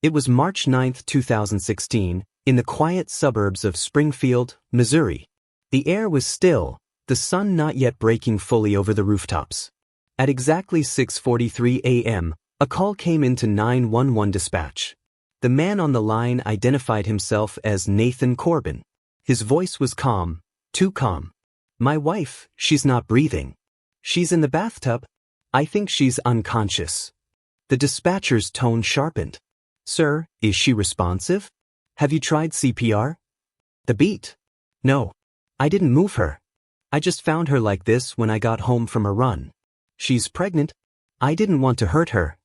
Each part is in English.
It was March 9, 2016, in the quiet suburbs of Springfield, Missouri. The air was still, the sun not yet breaking fully over the rooftops. At exactly 6:43 a.m., a call came into 911 dispatch. The man on the line identified himself as Nathan Corbin. His voice was calm, too calm. "My wife, she's not breathing. She's in the bathtub. I think she's unconscious." The dispatcher's tone sharpened. "Sir, is she responsive? Have you tried CPR?" The beat. "No. I didn't move her. I just found her like this when I got home from a run. She's pregnant. I didn't want to hurt her."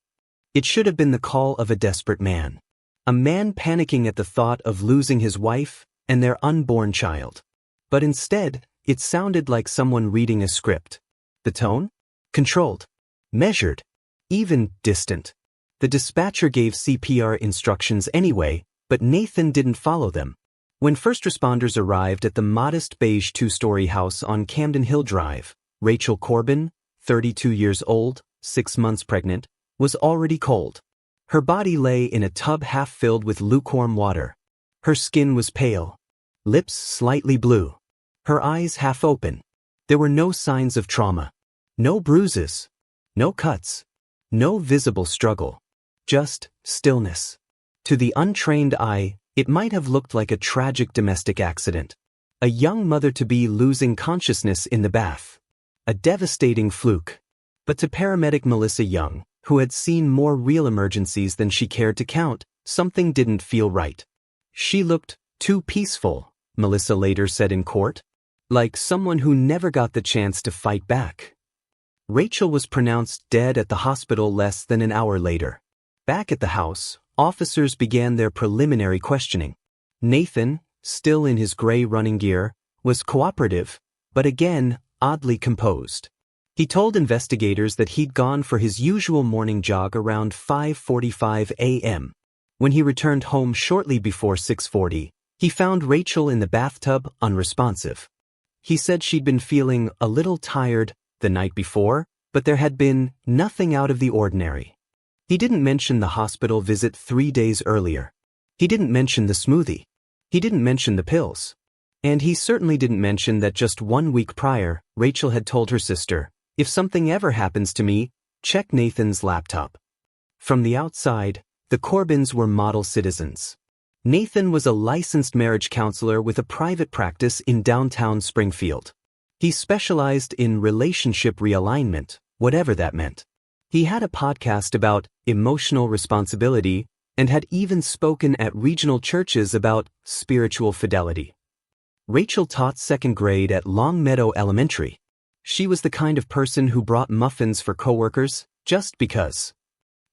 It should have been the call of a desperate man. A man panicking at the thought of losing his wife and their unborn child. But instead, it sounded like someone reading a script. The tone? Controlled. Measured. Even distant. The dispatcher gave CPR instructions anyway, but Nathan didn't follow them. When first responders arrived at the modest beige two-story house on Camden Hill Drive, Rachel Corbin, 32 years old, 6 months pregnant, was already cold. Her body lay in a tub half filled with lukewarm water. Her skin was pale. Lips slightly blue. Her eyes half open. There were no signs of trauma. No bruises. No cuts. No visible struggle. Just stillness. To the untrained eye, it might have looked like a tragic domestic accident. A young mother-to-be losing consciousness in the bath. A devastating fluke. But to paramedic Melissa Young, who had seen more real emergencies than she cared to count, something didn't feel right. She looked too peaceful, Melissa later said in court. Like someone who never got the chance to fight back. Rachel was pronounced dead at the hospital less than an hour later. Back at the house, officers began their preliminary questioning. Nathan, still in his gray running gear, was cooperative, but again, oddly composed. He told investigators that he'd gone for his usual morning jog around 5:45 a.m. When he returned home shortly before 6:40, he found Rachel in the bathtub, unresponsive. He said she'd been feeling a little tired the night before, but there had been nothing out of the ordinary. He didn't mention the hospital visit 3 days earlier. He didn't mention the smoothie. He didn't mention the pills. And he certainly didn't mention that just 1 week prior, Rachel had told her sister, "If something ever happens to me, check Nathan's laptop." From the outside, the Corbins were model citizens. Nathan was a licensed marriage counselor with a private practice in downtown Springfield. He specialized in relationship realignment, whatever that meant. He had a podcast about emotional responsibility and had even spoken at regional churches about spiritual fidelity. Rachel taught 2nd grade at Long Meadow Elementary. She was the kind of person who brought muffins for coworkers just because.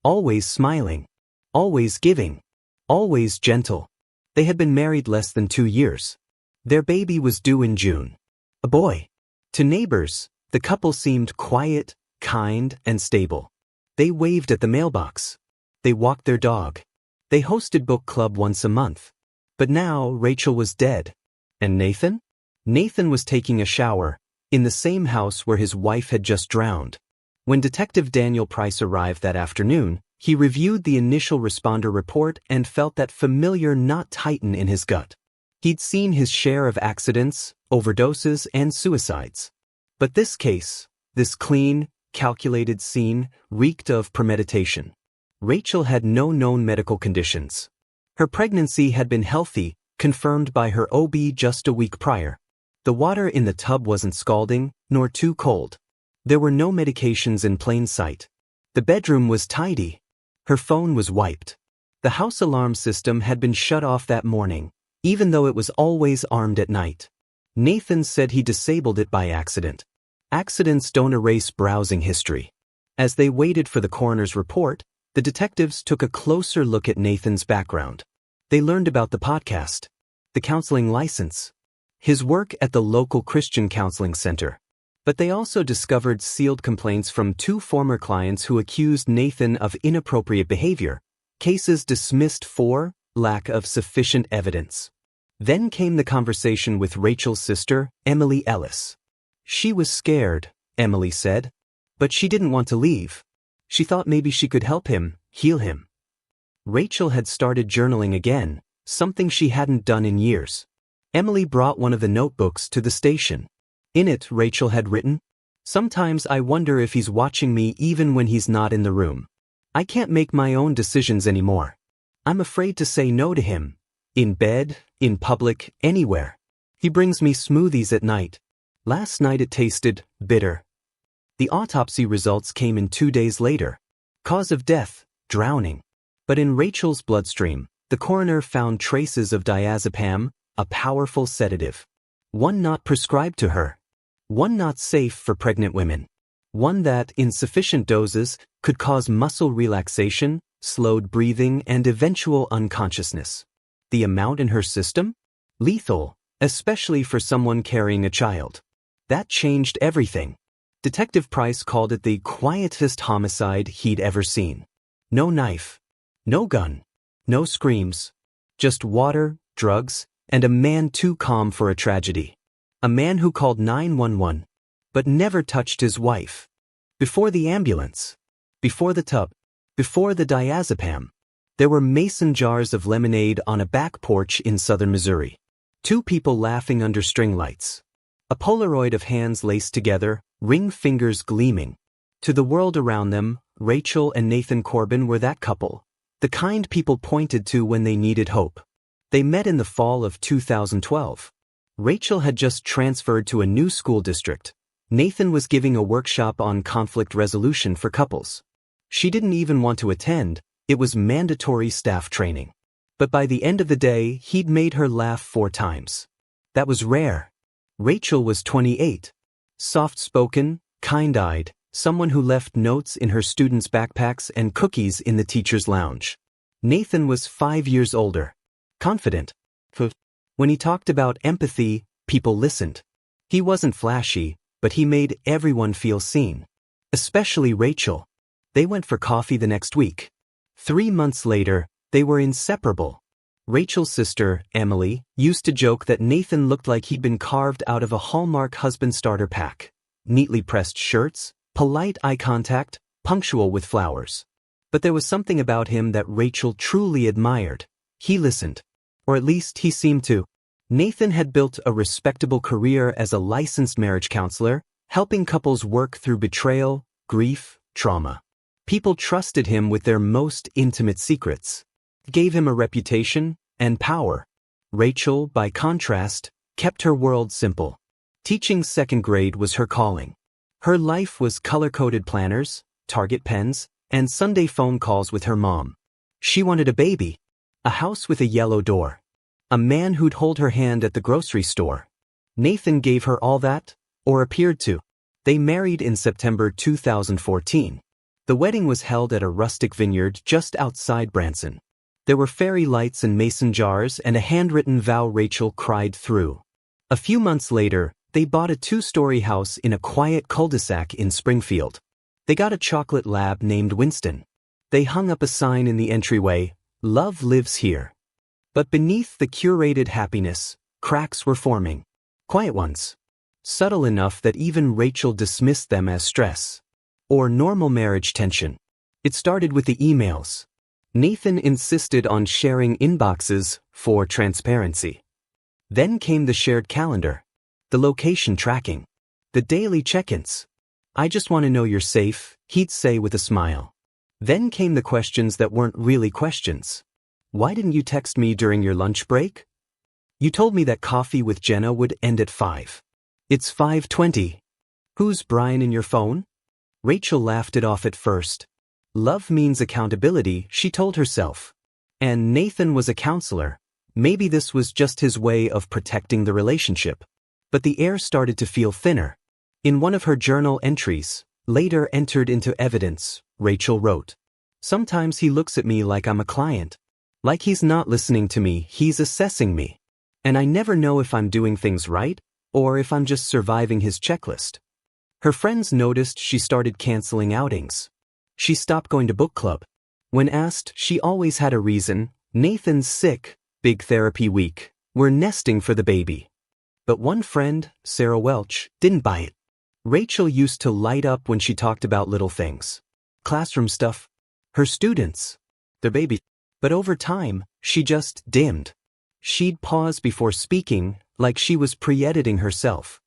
Always smiling. Always giving. Always gentle. They had been married less than 2 years. Their baby was due in June. A boy. To neighbors, the couple seemed quiet, kind, and stable. They waved at the mailbox. They walked their dog. They hosted book club once a month. But now Rachel was dead. And Nathan? Nathan was taking a shower, in the same house where his wife had just drowned. When Detective Daniel Price arrived that afternoon, he reviewed the initial responder report and felt that familiar knot tighten in his gut. He'd seen his share of accidents, overdoses, and suicides. But this case, this clean, calculated scene, reeked of premeditation. Rachel had no known medical conditions. Her pregnancy had been healthy, confirmed by her OB just a week prior. The water in the tub wasn't scalding, nor too cold. There were no medications in plain sight. The bedroom was tidy. Her phone was wiped. The house alarm system had been shut off that morning, even though it was always armed at night. Nathan said he disabled it by accident. Accidents don't erase browsing history. As they waited for the coroner's report, the detectives took a closer look at Nathan's background. They learned about the podcast, the counseling license, his work at the local Christian counseling center. But they also discovered sealed complaints from 2 former clients who accused Nathan of inappropriate behavior, cases dismissed for lack of sufficient evidence. Then came the conversation with Rachel's sister, Emily Ellis. She was scared, Emily said, but she didn't want to leave. She thought maybe she could help him, heal him. Rachel had started journaling again, something she hadn't done in years. Emily brought one of the notebooks to the station. In it, Rachel had written, "Sometimes I wonder if he's watching me even when he's not in the room. I can't make my own decisions anymore. I'm afraid to say no to him. In bed, in public, anywhere. He brings me smoothies at night. Last night it tasted bitter." The autopsy results came in 2 days later. Cause of death, drowning. But in Rachel's bloodstream, the coroner found traces of diazepam, a powerful sedative. One not prescribed to her. One not safe for pregnant women. One that, in sufficient doses, could cause muscle relaxation, slowed breathing, and eventual unconsciousness. The amount in her system? Lethal, especially for someone carrying a child. That changed everything. Detective Price called it the quietest homicide he'd ever seen. No knife. No gun. No screams. Just water, drugs, and a man too calm for a tragedy. A man who called 911, but never touched his wife. Before the ambulance. Before the tub. Before the diazepam. There were mason jars of lemonade on a back porch in southern Missouri. 2 people laughing under string lights. A Polaroid of hands laced together, ring fingers gleaming. To the world around them, Rachel and Nathan Corbin were that couple. The kind people pointed to when they needed hope. They met in the fall of 2012. Rachel had just transferred to a new school district. Nathan was giving a workshop on conflict resolution for couples. She didn't even want to attend, it was mandatory staff training. But by the end of the day, he'd made her laugh 4 times. That was rare. Rachel was 28. Soft-spoken, kind-eyed, someone who left notes in her students' backpacks and cookies in the teacher's lounge. Nathan was 5 years older. Confident. When he talked about empathy, people listened. He wasn't flashy, but he made everyone feel seen. Especially Rachel. They went for coffee the next week. 3 months later, they were inseparable. Rachel's sister, Emily, used to joke that Nathan looked like he'd been carved out of a Hallmark husband starter pack. Neatly pressed shirts, polite eye contact, punctual with flowers. But there was something about him that Rachel truly admired. He listened. Or at least he seemed to. Nathan had built a respectable career as a licensed marriage counselor, helping couples work through betrayal, grief, trauma. People trusted him with their most intimate secrets. Gave him a reputation and power. Rachel, by contrast, kept her world simple. Teaching 2nd grade was her calling. Her life was color-coded planners, Target pens, and Sunday phone calls with her mom. She wanted a baby. A house with a yellow door. A man who'd hold her hand at the grocery store. Nathan gave her all that, or appeared to. They married in September 2014. The wedding was held at a rustic vineyard just outside Branson. There were fairy lights and mason jars and a handwritten vow Rachel cried through. A few months later, they bought a 2-story house in a quiet cul-de-sac in Springfield. They got a chocolate lab named Winston. They hung up a sign in the entryway, "Love lives here." But beneath the curated happiness, cracks were forming. Quiet ones. Subtle enough that even Rachel dismissed them as stress. Or normal marriage tension. It started with the emails. Nathan insisted on sharing inboxes for transparency. Then came the shared calendar. The location tracking. The daily check-ins. "I just want to know you're safe," he'd say with a smile. Then came the questions that weren't really questions. "Why didn't you text me during your lunch break? You told me that coffee with Jenna would end at 5. It's 5:20. Who's Brian in your phone?" Rachel laughed it off at first. Love means accountability, she told herself. And Nathan was a counselor. Maybe this was just his way of protecting the relationship. But the air started to feel thinner. In one of her journal entries, later entered into evidence, Rachel wrote, "Sometimes he looks at me like I'm a client. Like he's not listening to me, he's assessing me. And I never know if I'm doing things right, or if I'm just surviving his checklist." Her friends noticed she started canceling outings. She stopped going to book club. When asked, she always had a reason. Nathan's sick, big therapy week, we're nesting for the baby. But one friend, Sarah Welch, didn't buy it. Rachel used to light up when she talked about little things. Classroom stuff. Her students. Their baby. But over time, she just dimmed. She'd pause before speaking, like she was pre-editing herself.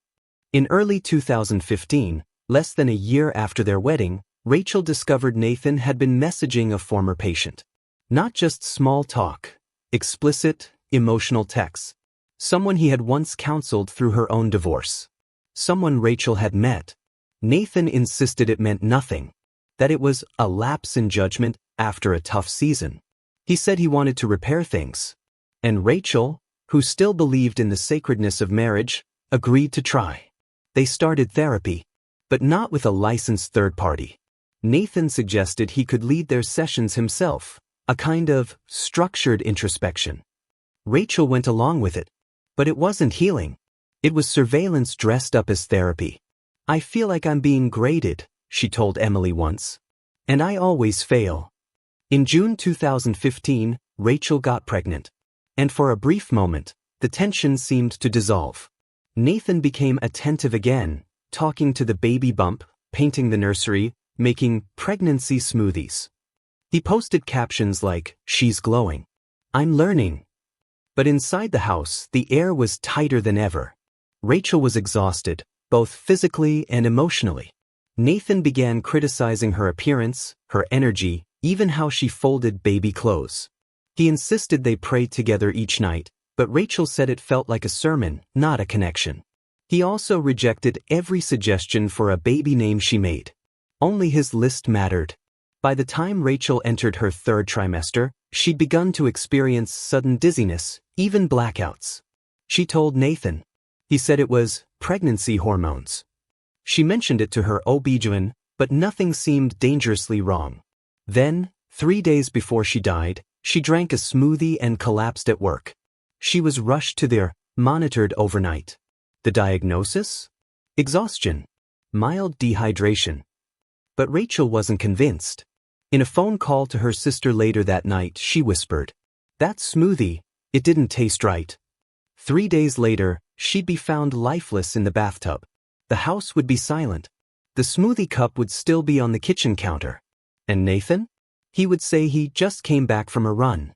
In early 2015, less than a year after their wedding, Rachel discovered Nathan had been messaging a former patient. Not just small talk, explicit, emotional texts. Someone he had once counseled through her own divorce. Someone Rachel had met. Nathan insisted it meant nothing. That it was a lapse in judgment after a tough season. He said he wanted to repair things. And Rachel, who still believed in the sacredness of marriage, agreed to try. They started therapy, but not with a licensed third party. Nathan suggested he could lead their sessions himself, a kind of structured introspection. Rachel went along with it, but it wasn't healing. It was surveillance dressed up as therapy. "I feel like I'm being graded," she told Emily once. "And I always fail." In June 2015, Rachel got pregnant. And for a brief moment, the tension seemed to dissolve. Nathan became attentive again, talking to the baby bump, painting the nursery, making pregnancy smoothies. He posted captions like, "She's glowing. I'm learning." But inside the house, the air was tighter than ever. Rachel was exhausted, both physically and emotionally. Nathan began criticizing her appearance, her energy, even how she folded baby clothes. He insisted they pray together each night, but Rachel said it felt like a sermon, not a connection. He also rejected every suggestion for a baby name she made. Only his list mattered. By the time Rachel entered her third trimester, she'd begun to experience sudden dizziness, even blackouts. She told Nathan. He said it was pregnancy hormones. She mentioned it to her OB-GYN, but nothing seemed dangerously wrong. Then, 3 days before she died, she drank a smoothie and collapsed at work. She was rushed to their monitored overnight. The diagnosis? Exhaustion. Mild dehydration. But Rachel wasn't convinced. In a phone call to her sister later that night, she whispered, "That smoothie, it didn't taste right." 3 days later, she'd be found lifeless in the bathtub. The house would be silent. The smoothie cup would still be on the kitchen counter. And Nathan? He would say he just came back from a run.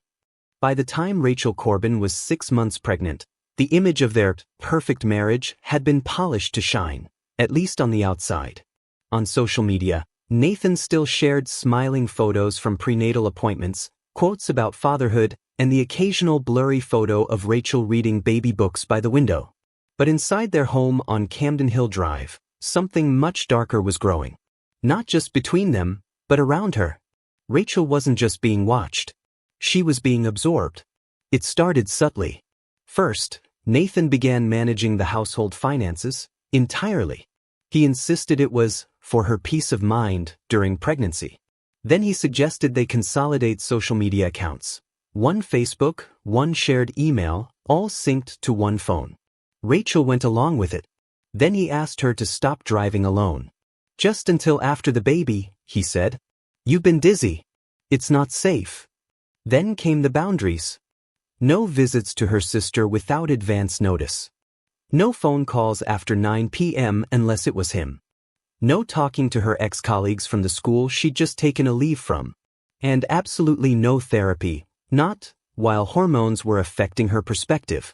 By the time Rachel Corbin was 6 months pregnant, the image of their perfect marriage had been polished to shine, at least on the outside. On social media, Nathan still shared smiling photos from prenatal appointments, quotes about fatherhood, and the occasional blurry photo of Rachel reading baby books by the window. But inside their home on Camden Hill Drive, something much darker was growing. Not just between them, but around her. Rachel wasn't just being watched. She was being absorbed. It started subtly. First, Nathan began managing the household finances entirely. He insisted it was for her peace of mind during pregnancy. Then he suggested they consolidate social media accounts. One Facebook, one shared email, all synced to one phone. Rachel went along with it. Then he asked her to stop driving alone. "Just until after the baby," he said. "You've been dizzy. It's not safe." Then came the boundaries. No visits to her sister without advance notice. No phone calls after 9 p.m. unless it was him. No talking to her ex-colleagues from the school she'd just taken a leave from. And absolutely no therapy, not while hormones were affecting her perspective.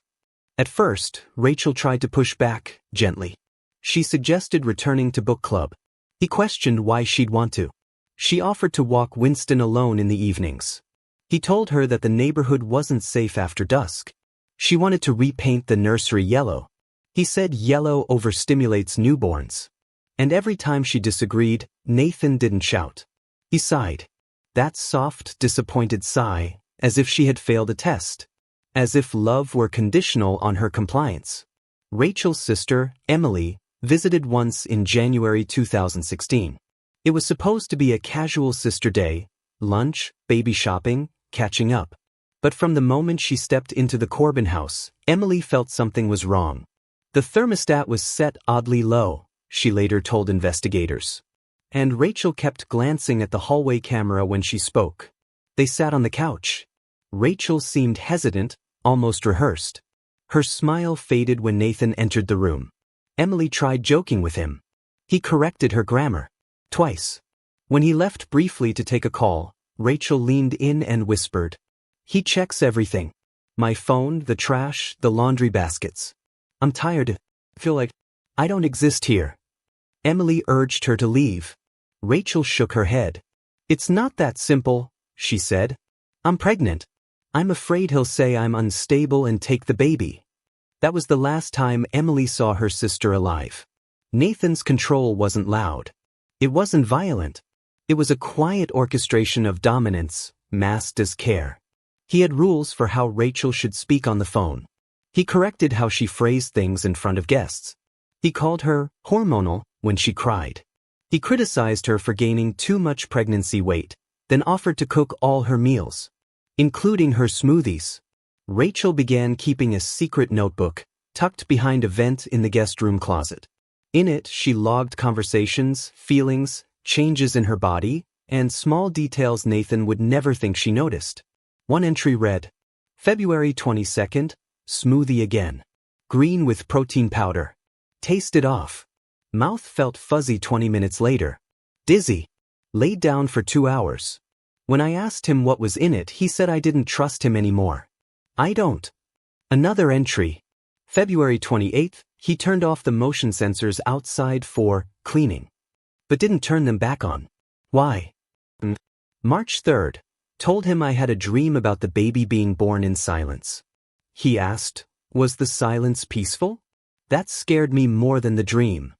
At first, Rachel tried to push back, gently. She suggested returning to book club. He questioned why she'd want to. She offered to walk Winston alone in the evenings. He told her that the neighborhood wasn't safe after dusk. She wanted to repaint the nursery yellow. He said yellow overstimulates newborns. And every time she disagreed, Nathan didn't shout. He sighed. That soft, disappointed sigh, as if she had failed a test. As if love were conditional on her compliance. Rachel's sister, Emily, visited once in January 2016. It was supposed to be a casual sister day, lunch, baby shopping, catching up. But from the moment she stepped into the Corbin house, Emily felt something was wrong. The thermostat was set oddly low, she later told investigators. And Rachel kept glancing at the hallway camera when she spoke. They sat on the couch. Rachel seemed hesitant, almost rehearsed. Her smile faded when Nathan entered the room. Emily tried joking with him. He corrected her grammar. Twice. When he left briefly to take a call, Rachel leaned in and whispered, He checks everything. My phone, the trash, the laundry baskets. I'm tired. Feel like I don't exist here. Emily urged her to leave. Rachel shook her head. It's not that simple, she said. I'm pregnant. I'm afraid he'll say I'm unstable and take the baby. That was the last time Emily saw her sister alive. Nathan's control wasn't loud. It wasn't violent. It was a quiet orchestration of dominance, masked as care. He had rules for how Rachel should speak on the phone. He corrected how she phrased things in front of guests. He called her hormonal when she cried. He criticized her for gaining too much pregnancy weight, then offered to cook all her meals, including her smoothies. Rachel began keeping a secret notebook, tucked behind a vent in the guest room closet. In it, she logged conversations, feelings, changes in her body, and small details Nathan would never think she noticed. One entry read, February 22nd, smoothie again. Green with protein powder. Tasted off. Mouth felt fuzzy 20 minutes later. Dizzy. Laid down for 2 hours. When I asked him what was in it, he said I didn't trust him anymore. I don't. Another entry. February 28th, he turned off the motion sensors outside for cleaning, but didn't turn them back on. Why? March 3rd. Told him I had a dream about the baby being born in silence. He asked, was the silence peaceful? That scared me more than the dream.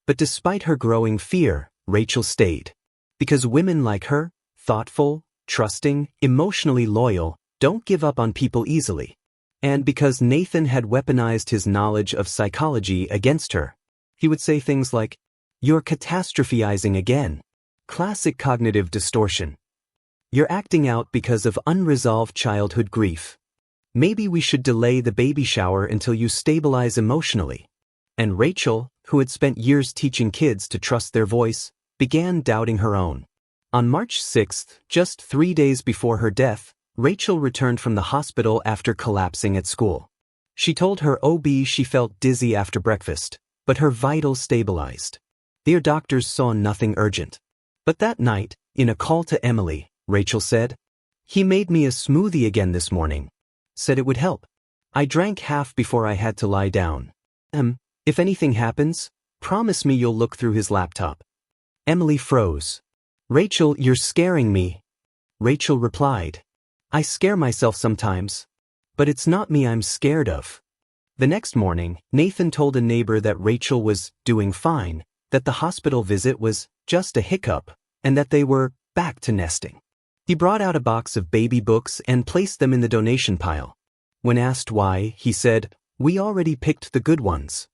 But despite her growing fear, Rachel stayed. Because women like her, thoughtful, trusting, emotionally loyal, don't give up on people easily. And because Nathan had weaponized his knowledge of psychology against her. He would say things like, you're catastrophizing again. Classic cognitive distortion. You're acting out because of unresolved childhood grief. Maybe we should delay the baby shower until you stabilize emotionally. And Rachel, who had spent years teaching kids to trust their voice, began doubting her own. On March 6th, just 3 days before her death, Rachel returned from the hospital after collapsing at school. She told her OB she felt dizzy after breakfast, but her vitals stabilized. Their doctors saw nothing urgent. But that night, in a call to Emily, Rachel said, he made me a smoothie again this morning. Said it would help. I drank half before I had to lie down. If anything happens, promise me you'll look through his laptop. Emily froze. Rachel, you're scaring me. Rachel replied, I scare myself sometimes. But it's not me I'm scared of. The next morning, Nathan told a neighbor that Rachel was doing fine, that the hospital visit was just a hiccup, and that they were back to nesting. He brought out a box of baby books and placed them in the donation pile. When asked why, he said, we already picked the good ones.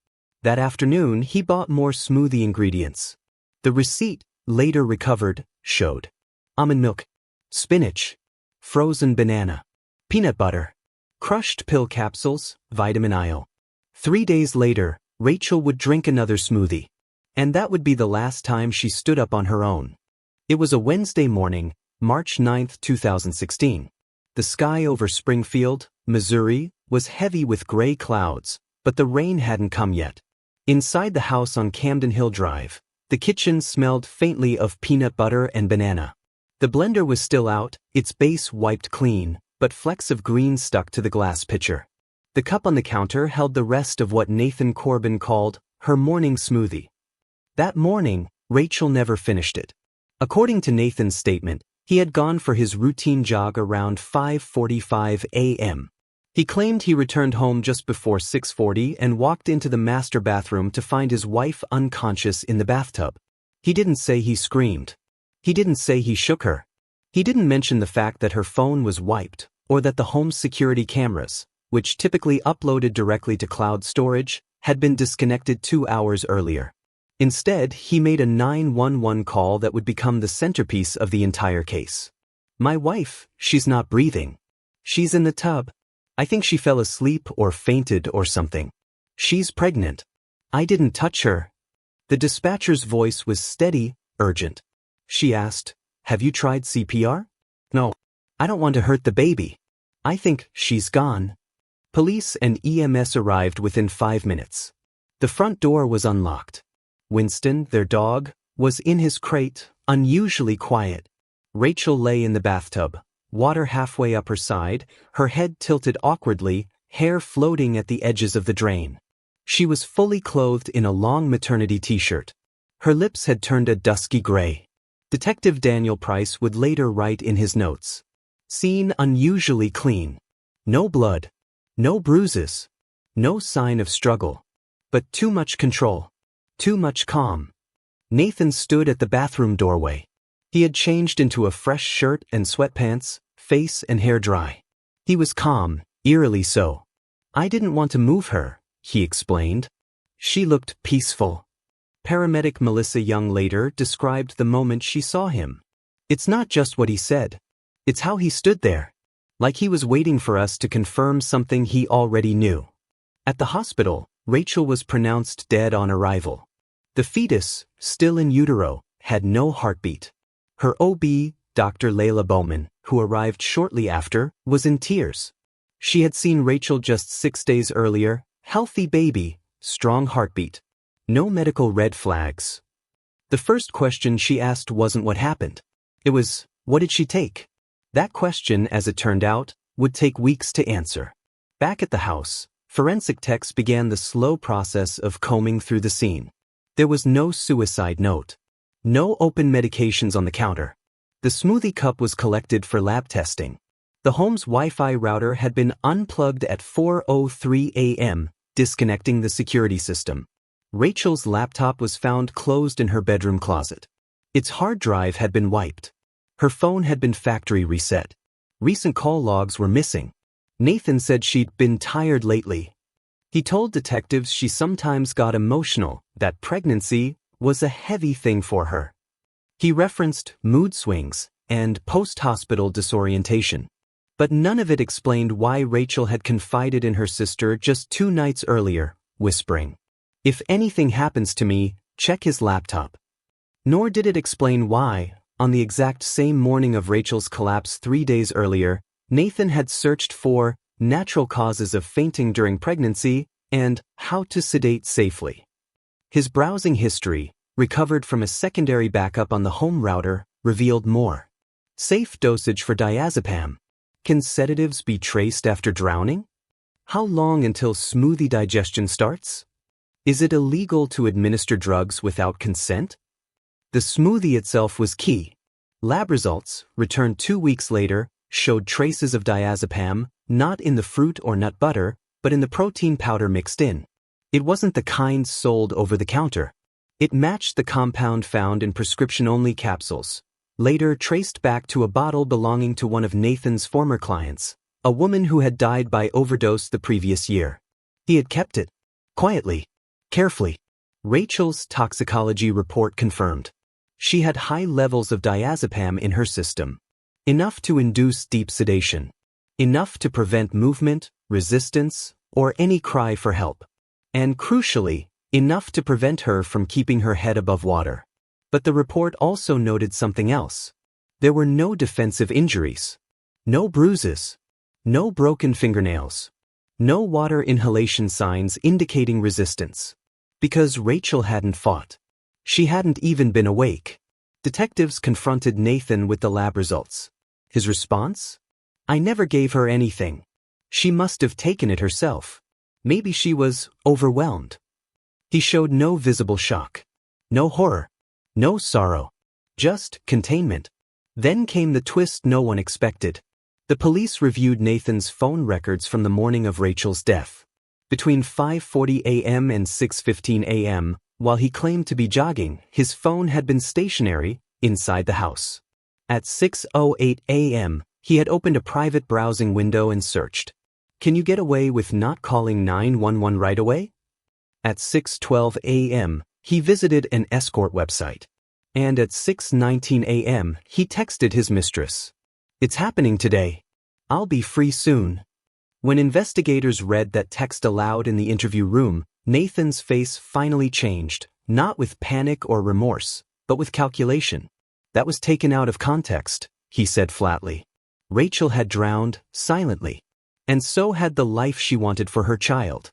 That afternoon, he bought more smoothie ingredients. The receipt, later recovered, showed almond milk, spinach, frozen banana, peanut butter, crushed pill capsules, vitamin I. 3 days later, Rachel would drink another smoothie. And that would be the last time she stood up on her own. It was a Wednesday morning, March 9, 2016. The sky over Springfield, Missouri, was heavy with gray clouds, but the rain hadn't come yet. Inside the house on Camden Hill Drive, the kitchen smelled faintly of peanut butter and banana. The blender was still out, its base wiped clean, but flecks of green stuck to the glass pitcher. The cup on the counter held the rest of what Nathan Corbin called her morning smoothie. That morning, Rachel never finished it. According to Nathan's statement, he had gone for his routine jog around 5:45 a.m. He claimed he returned home just before 6:40 and walked into the master bathroom to find his wife unconscious in the bathtub. He didn't say he screamed. He didn't say he shook her. He didn't mention the fact that her phone was wiped, or that the home's security cameras, which typically uploaded directly to cloud storage, had been disconnected 2 hours earlier. Instead, he made a 911 call that would become the centerpiece of the entire case. My wife, she's not breathing. She's in the tub. I think she fell asleep or fainted or something. She's pregnant. I didn't touch her. The dispatcher's voice was steady, urgent. She asked, have you tried CPR? No. I don't want to hurt the baby. I think she's gone. Police and EMS arrived within 5 minutes. The front door was unlocked. Winston, their dog, was in his crate, unusually quiet. Rachel lay in the bathtub, water halfway up her side, her head tilted awkwardly, hair floating at the edges of the drain. She was fully clothed in a long maternity t-shirt. Her lips had turned a dusky gray. Detective Daniel Price would later write in his notes, "Scene unusually clean. No blood. No bruises. No sign of struggle. But too much control. Too much calm." Nathan stood at the bathroom doorway. He had changed into a fresh shirt and sweatpants, face and hair dry. He was calm, eerily so. "I didn't want to move her," he explained. "She looked peaceful." Paramedic Melissa Young later described the moment she saw him. "It's not just what he said. It's how he stood there. Like he was waiting for us to confirm something he already knew." At the hospital, Rachel was pronounced dead on arrival. The fetus, still in utero, had no heartbeat. Her OB, Dr. Layla Bowman, who arrived shortly after, was in tears. She had seen Rachel just 6 days earlier, healthy baby, strong heartbeat. No medical red flags. The first question she asked wasn't what happened. It was, what did she take? That question, as it turned out, would take weeks to answer. Back at the house, forensic techs began the slow process of combing through the scene. There was no suicide note. No open medications on the counter. The smoothie cup was collected for lab testing. The home's Wi-Fi router had been unplugged at 4:03 a.m., disconnecting the security system. Rachel's laptop was found closed in her bedroom closet. Its hard drive had been wiped. Her phone had been factory reset. Recent call logs were missing. Nathan said she'd been tired lately. He told detectives she sometimes got emotional, that pregnancy was a heavy thing for her. He referenced mood swings and post-hospital disorientation. But none of it explained why Rachel had confided in her sister just 2 nights earlier, whispering, "If anything happens to me, check his laptop." Nor did it explain why, on the exact same morning of Rachel's collapse 3 days earlier, Nathan had searched for natural causes of fainting during pregnancy and how to sedate safely. His browsing history, recovered from a secondary backup on the home router, revealed more. Safe dosage for diazepam. Can sedatives be traced after drowning? How long until smoothie digestion starts? Is it illegal to administer drugs without consent? The smoothie itself was key. Lab results, returned 2 weeks later, showed traces of diazepam, not in the fruit or nut butter, but in the protein powder mixed in. It wasn't the kind sold over the counter. It matched the compound found in prescription-only capsules, later traced back to a bottle belonging to one of Nathan's former clients, a woman who had died by overdose the previous year. He had kept it. Quietly. Carefully. Rachel's toxicology report confirmed. She had high levels of diazepam in her system. Enough to induce deep sedation. Enough to prevent movement, resistance, or any cry for help. And crucially, enough to prevent her from keeping her head above water. But the report also noted something else. There were no defensive injuries. No bruises. No broken fingernails. No water inhalation signs indicating resistance. Because Rachel hadn't fought. She hadn't even been awake. Detectives confronted Nathan with the lab results. His response? "I never gave her anything. She must have taken it herself. Maybe she was overwhelmed." He showed no visible shock. No horror. No sorrow. Just containment. Then came the twist no one expected. The police reviewed Nathan's phone records from the morning of Rachel's death. Between 5:40 a.m. and 6:15 a.m., while he claimed to be jogging, his phone had been stationary inside the house. At 6:08 a.m., he had opened a private browsing window and searched. Can you get away with not calling 911 right away? At 6:12 a.m., he visited an escort website. And at 6:19 a.m., he texted his mistress. "It's happening today. I'll be free soon." When investigators read that text aloud in the interview room, Nathan's face finally changed, not with panic or remorse, but with calculation. "That was taken out of context," he said flatly. Rachel had drowned, silently. And so had the life she wanted for her child.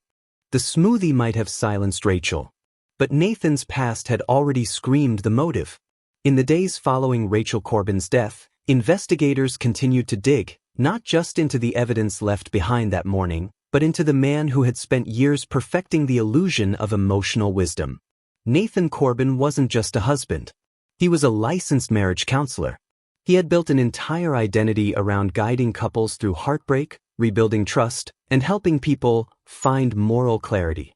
The smoothie might have silenced Rachel. But Nathan's past had already screamed the motive. In the days following Rachel Corbin's death, Investigators continued to dig, not just into the evidence left behind that morning, but into the man who had spent years perfecting the illusion of emotional wisdom. Nathan Corbin wasn't just a husband. He was a licensed marriage counselor. He had built an entire identity around guiding couples through heartbreak, rebuilding trust, and helping people find moral clarity.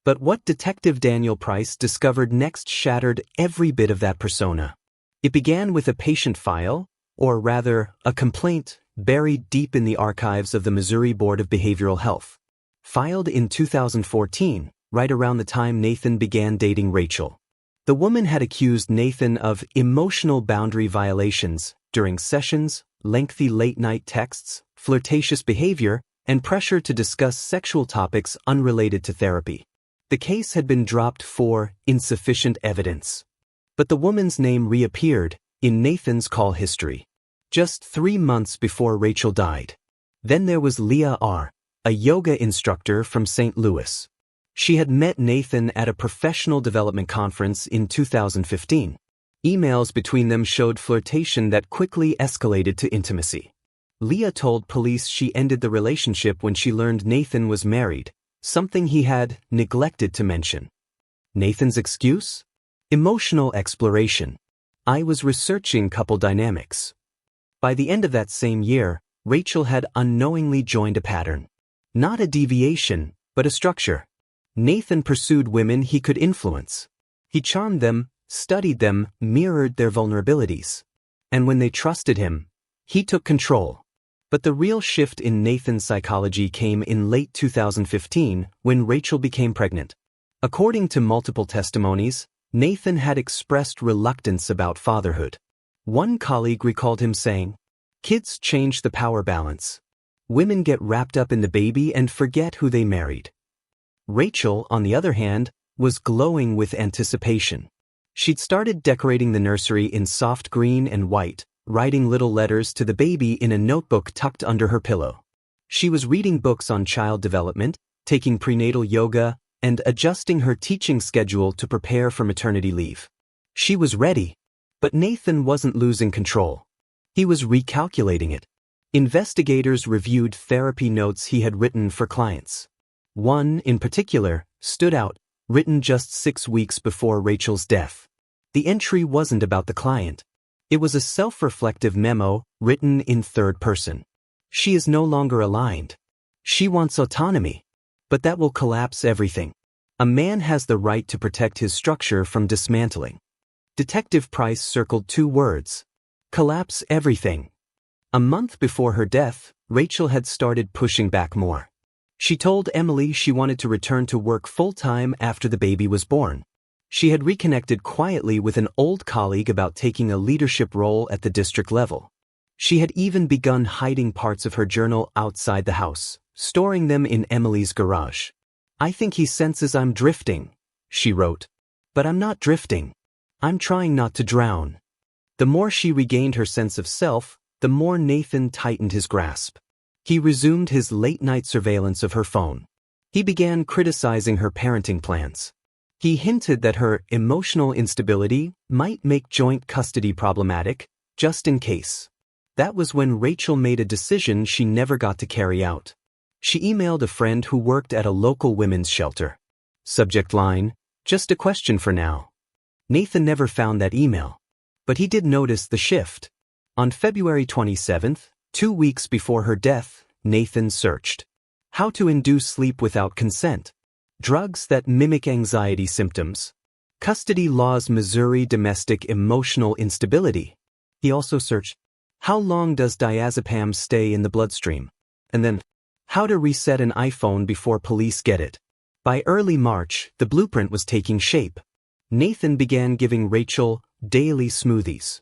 But what Detective Daniel Price discovered next shattered every bit of that persona. It began with a patient file, or rather, a complaint, buried deep in the archives of the Missouri Board of Behavioral Health. Filed in 2014, right around the time Nathan began dating Rachel. The woman had accused Nathan of emotional boundary violations during sessions, lengthy late-night texts, flirtatious behavior, and pressure to discuss sexual topics unrelated to therapy. The case had been dropped for insufficient evidence. But the woman's name reappeared in Nathan's call history. Just 3 months before Rachel died. Then there was Leah R., a yoga instructor from St. Louis. She had met Nathan at a professional development conference in 2015. Emails between them showed flirtation that quickly escalated to intimacy. Leah told police she ended the relationship when she learned Nathan was married, something he had neglected to mention. Nathan's excuse? Emotional exploration. I was researching couple dynamics. By the end of that same year, Rachel had unknowingly joined a pattern. Not a deviation, but a structure. Nathan pursued women he could influence. He charmed them, studied them, mirrored their vulnerabilities. And when they trusted him, he took control. But the real shift in Nathan's psychology came in late 2015 when Rachel became pregnant. According to multiple testimonies, Nathan had expressed reluctance about fatherhood. One colleague recalled him saying, "Kids change the power balance. Women get wrapped up in the baby and forget who they married." Rachel, on the other hand, was glowing with anticipation. She'd started decorating the nursery in soft green and white, writing little letters to the baby in a notebook tucked under her pillow. She was reading books on child development, taking prenatal yoga, and adjusting her teaching schedule to prepare for maternity leave. She was ready. But Nathan wasn't losing control. He was recalculating it. Investigators reviewed therapy notes he had written for clients. One, in particular, stood out, written just 6 weeks before Rachel's death. The entry wasn't about the client. It was a self-reflective memo written in third person. She is no longer aligned. She wants autonomy. But that will collapse everything. A man has the right to protect his structure from dismantling. Detective Price circled 2 words. Collapse everything. A month before her death, Rachel had started pushing back more. She told Emily she wanted to return to work full-time after the baby was born. She had reconnected quietly with an old colleague about taking a leadership role at the district level. She had even begun hiding parts of her journal outside the house, storing them in Emily's garage. "I think he senses I'm drifting," she wrote. "But I'm not drifting. I'm trying not to drown." The more she regained her sense of self, the more Nathan tightened his grasp. He resumed his late-night surveillance of her phone. He began criticizing her parenting plans. He hinted that her emotional instability might make joint custody problematic, just in case. That was when Rachel made a decision she never got to carry out. She emailed a friend who worked at a local women's shelter. Subject line, "Just a question for now." Nathan never found that email. But he did notice the shift. On February 27th, 2 weeks before her death, Nathan searched. How to induce sleep without consent. Drugs that mimic anxiety symptoms. Custody laws Missouri domestic emotional instability. He also searched, how long does diazepam stay in the bloodstream? And then, how to reset an iPhone before police get it. By early March, the blueprint was taking shape. Nathan began giving Rachel daily smoothies.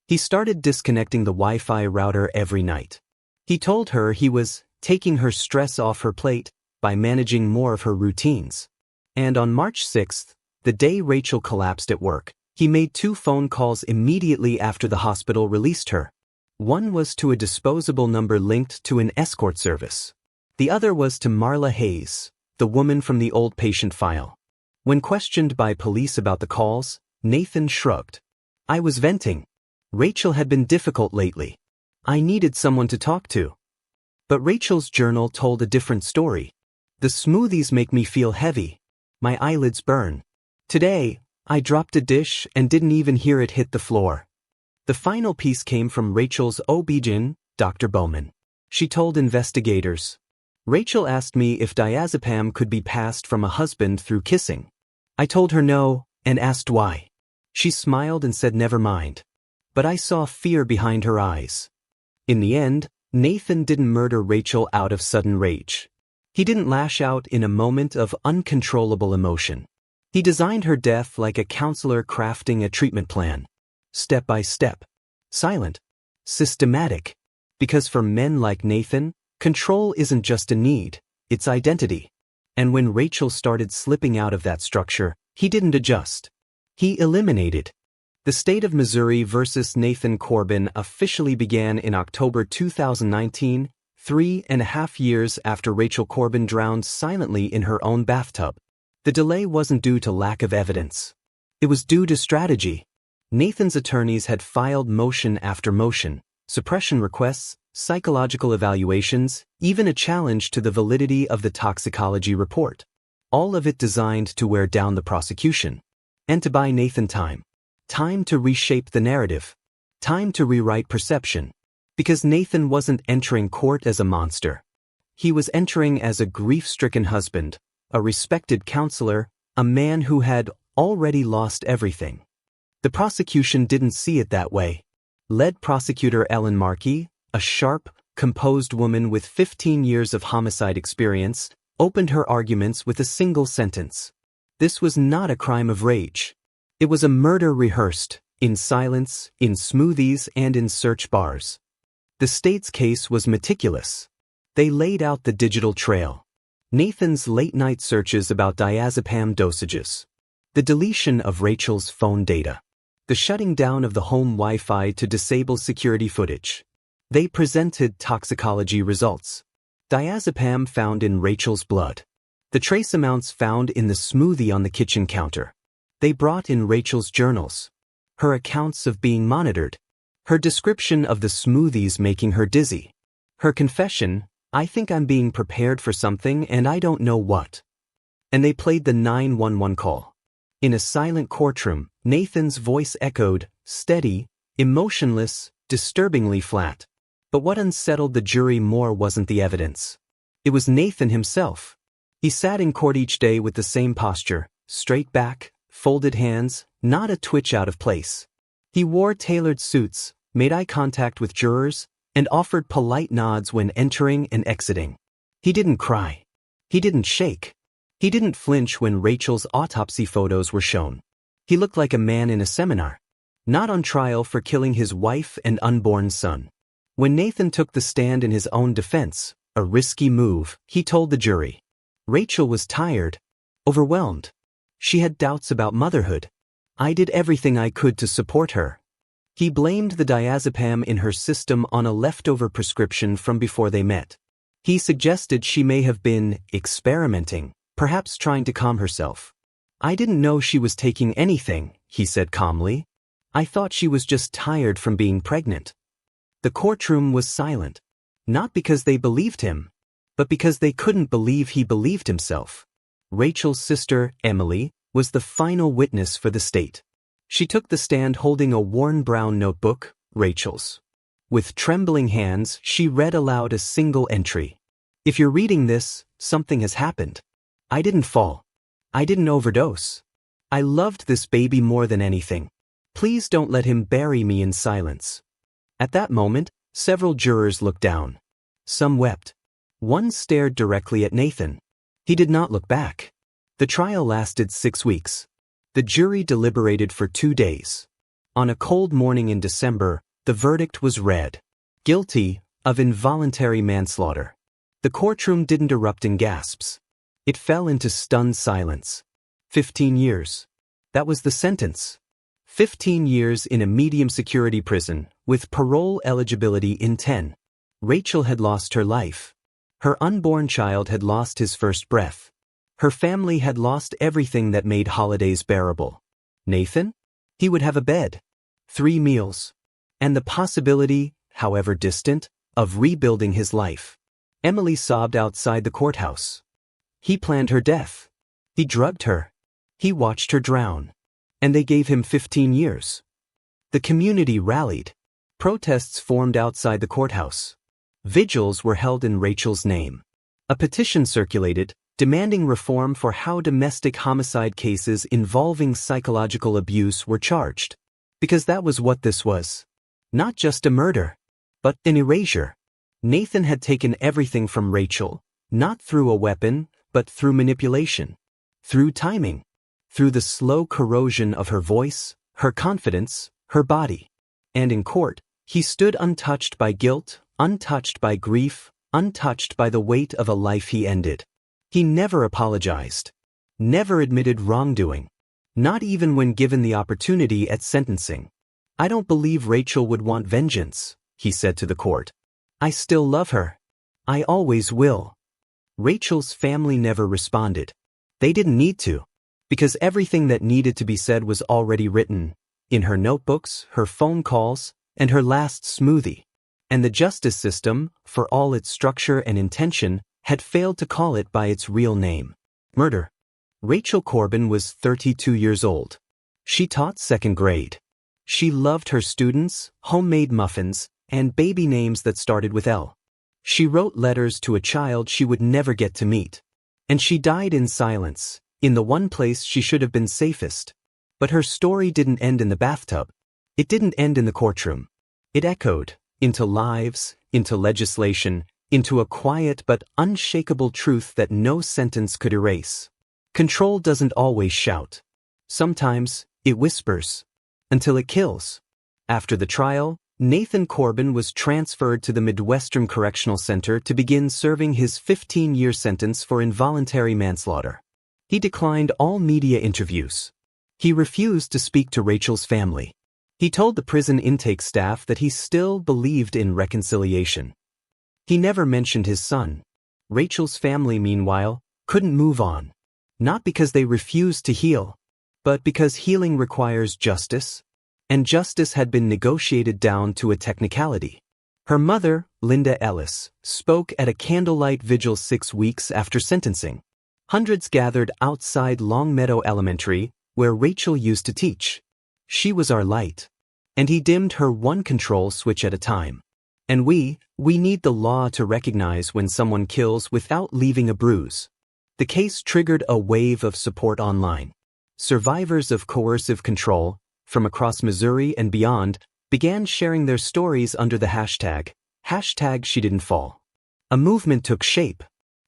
He started disconnecting the Wi-Fi router every night. He told her he was taking her stress off her plate by managing more of her routines. And on March 6th, the day Rachel collapsed at work, he made 2 phone calls immediately after the hospital released her. One was to a disposable number linked to an escort service. The other was to Marla Hayes, the woman from the old patient file. When questioned by police about the calls, Nathan shrugged. "I was venting. Rachel had been difficult lately. I needed someone to talk to. But Rachel's journal told a different story. The smoothies make me feel heavy. My eyelids burn. Today, I dropped a dish and didn't even hear it hit the floor. The final piece came from Rachel's OB-GYN, Dr. Bowman. She told investigators. Rachel asked me if diazepam could be passed from a husband through kissing. I told her no, and asked why. She smiled and said never mind. But I saw fear behind her eyes. In the end, Nathan didn't murder Rachel out of sudden rage. He didn't lash out in a moment of uncontrollable emotion. He designed her death like a counselor crafting a treatment plan. Step by step. Silent. Systematic. Because for men like Nathan, control isn't just a need, it's identity. And when Rachel started slipping out of that structure, he didn't adjust. He eliminated. The state of Missouri versus Nathan Corbin officially began in October 2019, 3.5 years after Rachel Corbin drowned silently in her own bathtub. The delay wasn't due to lack of evidence. It was due to strategy. Nathan's attorneys had filed motion after motion, suppression requests, psychological evaluations, even a challenge to the validity of the toxicology report. All of it designed to wear down the prosecution. And to buy Nathan time. Time to reshape the narrative. Time to rewrite perception. Because Nathan wasn't entering court as a monster. He was entering as a grief-stricken husband, a respected counselor, a man who had already lost everything. The prosecution didn't see it that way. Lead prosecutor Ellen Markey, a sharp, composed woman with 15 years of homicide experience, opened her arguments with a single sentence. This was not a crime of rage. It was a murder rehearsed, in silence, in smoothies, and in search bars. The state's case was meticulous. They laid out the digital trail. Nathan's late-night searches about diazepam dosages. The deletion of Rachel's phone data. The shutting down of the home Wi-Fi to disable security footage. They presented toxicology results. Diazepam found in Rachel's blood. The trace amounts found in the smoothie on the kitchen counter. They brought in Rachel's journals. Her accounts of being monitored. Her description of the smoothies making her dizzy. Her confession, I think I'm being prepared for something and I don't know what. And they played the 911 call. In a silent courtroom, Nathan's voice echoed, steady, emotionless, disturbingly flat. But what unsettled the jury more wasn't the evidence. It was Nathan himself. He sat in court each day with the same posture, straight back, folded hands, not a twitch out of place. He wore tailored suits, made eye contact with jurors, and offered polite nods when entering and exiting. He didn't cry. He didn't shake. He didn't flinch when Rachel's autopsy photos were shown. He looked like a man in a seminar, not on trial for killing his wife and unborn son. When Nathan took the stand in his own defense, a risky move, he told the jury. Rachel was tired, overwhelmed. She had doubts about motherhood. I did everything I could to support her. He blamed the diazepam in her system on a leftover prescription from before they met. He suggested she may have been experimenting, perhaps trying to calm herself. I didn't know she was taking anything, he said calmly. I thought she was just tired from being pregnant. The courtroom was silent, not because they believed him, but because they couldn't believe he believed himself. Rachel's sister, Emily, was the final witness for the state. She took the stand holding a worn brown notebook, Rachel's. With trembling hands, she read aloud a single entry. If you're reading this, something has happened. I didn't fall. I didn't overdose. I loved this baby more than anything. Please don't let him bury me in silence. At that moment, several jurors looked down. Some wept. One stared directly at Nathan. He did not look back. The trial lasted 6 weeks. The jury deliberated for 2 days. On a cold morning in December, the verdict was read. Guilty of involuntary manslaughter. The courtroom didn't erupt in gasps. It fell into stunned silence. 15 years. That was the sentence. 15 years in a medium security prison, with parole eligibility in 10. Rachel had lost her life. Her unborn child had lost his first breath. Her family had lost everything that made holidays bearable. Nathan? He would have a bed. 3 meals. and the possibility, however distant, of rebuilding his life. Emily sobbed outside the courthouse. He planned her death. He drugged her. He watched her drown. And they gave him 15 years. The community rallied. Protests formed outside the courthouse. Vigils were held in Rachel's name. A petition circulated, demanding reform for how domestic homicide cases involving psychological abuse were charged. Because that was what this was. Not just a murder, but an erasure. Nathan had taken everything from Rachel, not through a weapon, but through manipulation. Through timing. Through the slow corrosion of her voice, her confidence, her body. And in court, he stood untouched by guilt, untouched by grief, untouched by the weight of a life he ended. He never apologized. Never admitted wrongdoing. Not even when given the opportunity at sentencing. "I don't believe Rachel would want vengeance," he said to the court. "I still love her. I always will." Rachel's family never responded. They didn't need to. Because everything that needed to be said was already written. In her notebooks, her phone calls, and her last smoothie. And the justice system, for all its structure and intention, had failed to call it by its real name. Murder. Rachel Corbin was 32 years old. She taught second grade. She loved her students, homemade muffins, and baby names that started with L. She wrote letters to a child she would never get to meet. And she died in silence, in the one place she should have been safest. But her story didn't end in the bathtub. It didn't end in the courtroom. It echoed into lives, into legislation, into a quiet but unshakable truth that no sentence could erase. Control doesn't always shout. Sometimes, it whispers. Until it kills. After the trial, Nathan Corbin was transferred to the Midwestern Correctional Center to begin serving his 15-year sentence for involuntary manslaughter. He declined all media interviews. He refused to speak to Rachel's family. He told the prison intake staff that he still believed in reconciliation. He never mentioned his son. Rachel's family, meanwhile, couldn't move on. Not because they refused to heal, but because healing requires justice, and justice had been negotiated down to a technicality. Her mother, Linda Ellis, spoke at a candlelight vigil 6 weeks after sentencing. Hundreds gathered outside Longmeadow Elementary, where Rachel used to teach. She was our light. And he dimmed her one control switch at a time. And we need the law to recognize when someone kills without leaving a bruise. The case triggered a wave of support online. Survivors of coercive control, from across Missouri and beyond, began sharing their stories under the hashtag #SheDidn'tFall. A movement took shape.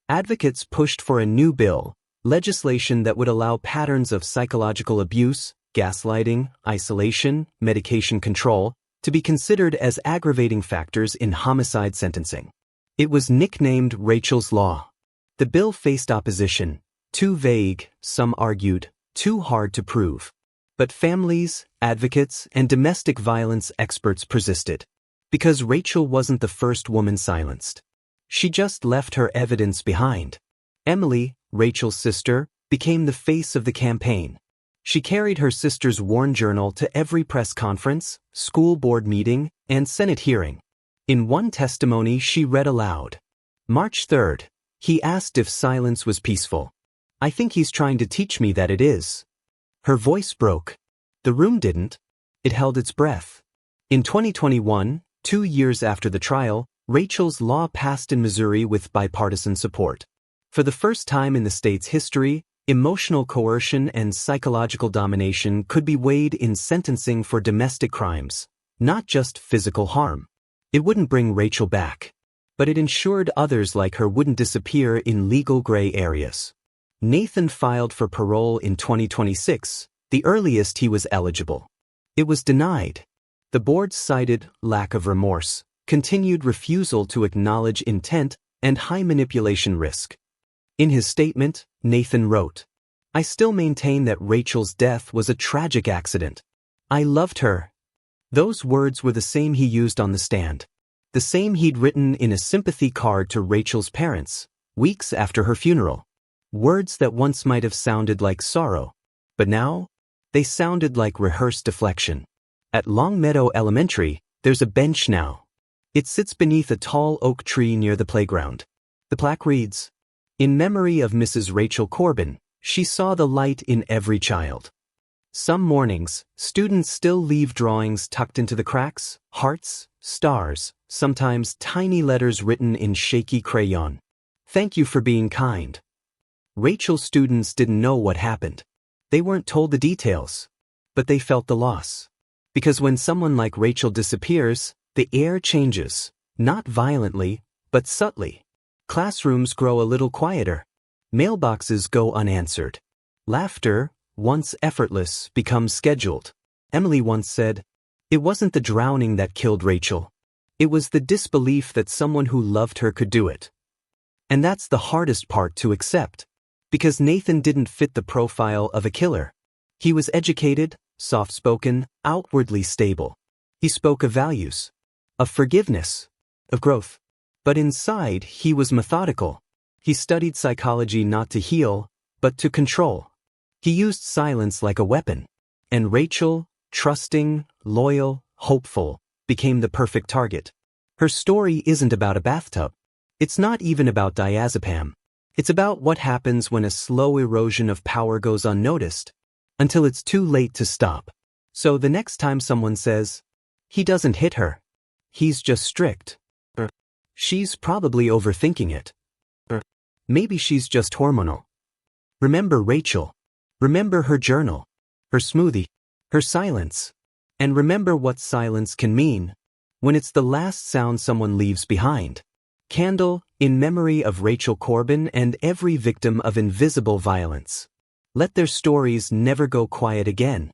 Advocates pushed for a new bill, legislation that would allow patterns of psychological abuse, gaslighting, isolation, medication control, to be considered as aggravating factors in homicide sentencing. It was nicknamed Rachel's Law. The bill faced opposition, too vague, some argued, too hard to prove. But families, advocates, and domestic violence experts persisted. Because Rachel wasn't the first woman silenced. She just left her evidence behind. Emily, Rachel's sister, became the face of the campaign. She carried her sister's worn journal to every press conference, school board meeting, and Senate hearing. In one testimony she read aloud. March 3rd, he asked if silence was peaceful. "I think he's trying to teach me that it is." Her voice broke. The room didn't. It held its breath. In 2021, 2 years after the trial, Rachel's Law passed in Missouri with bipartisan support. For the first time in the state's history, emotional coercion and psychological domination could be weighed in sentencing for domestic crimes, not just physical harm. It wouldn't bring Rachel back, but it ensured others like her wouldn't disappear in legal gray areas. Nathan filed for parole in 2026, the earliest he was eligible. It was denied. The board cited lack of remorse, continued refusal to acknowledge intent, and high manipulation risk. In his statement, Nathan wrote, "I still maintain that Rachel's death was a tragic accident. I loved her." Those words were the same he used on the stand. The same he'd written in a sympathy card to Rachel's parents, weeks after her funeral. Words that once might have sounded like sorrow, but now, they sounded like rehearsed deflection. At Longmeadow Elementary, There's a bench now. It sits beneath a tall oak tree near the playground. The plaque reads, "In memory of Mrs. Rachel Corbin, she saw the light in every child." Some mornings, students still leave drawings tucked into the cracks, hearts, stars, sometimes tiny letters written in shaky crayon. "Thank you for being kind." Rachel's students didn't know what happened. They weren't told the details, but they felt the loss. Because when someone like Rachel disappears, the air changes, not violently, but subtly. Classrooms grow a little quieter. Mailboxes go unanswered. Laughter, once effortless, becomes scheduled. Emily once said, "It wasn't the drowning that killed Rachel. It was the disbelief that someone who loved her could do it." And that's the hardest part to accept. Because Nathan didn't fit the profile of a killer. He was educated, soft-spoken, outwardly stable. He spoke of values, of forgiveness, of growth. But inside, he was methodical. He studied psychology not to heal, but to control. He used silence like a weapon. And Rachel, trusting, loyal, hopeful, became the perfect target. Her story isn't about a bathtub. It's not even about diazepam. It's about what happens when a slow erosion of power goes unnoticed, until it's too late to stop. So the next time someone says, "He doesn't hit her. He's just strict," or "She's probably overthinking it," or "Maybe she's just hormonal." Remember Rachel. Remember her journal, her smoothie, her silence. And remember what silence can mean when it's the last sound someone leaves behind. Candle, in memory of Rachel Corbin and every victim of invisible violence. Let their stories never go quiet again.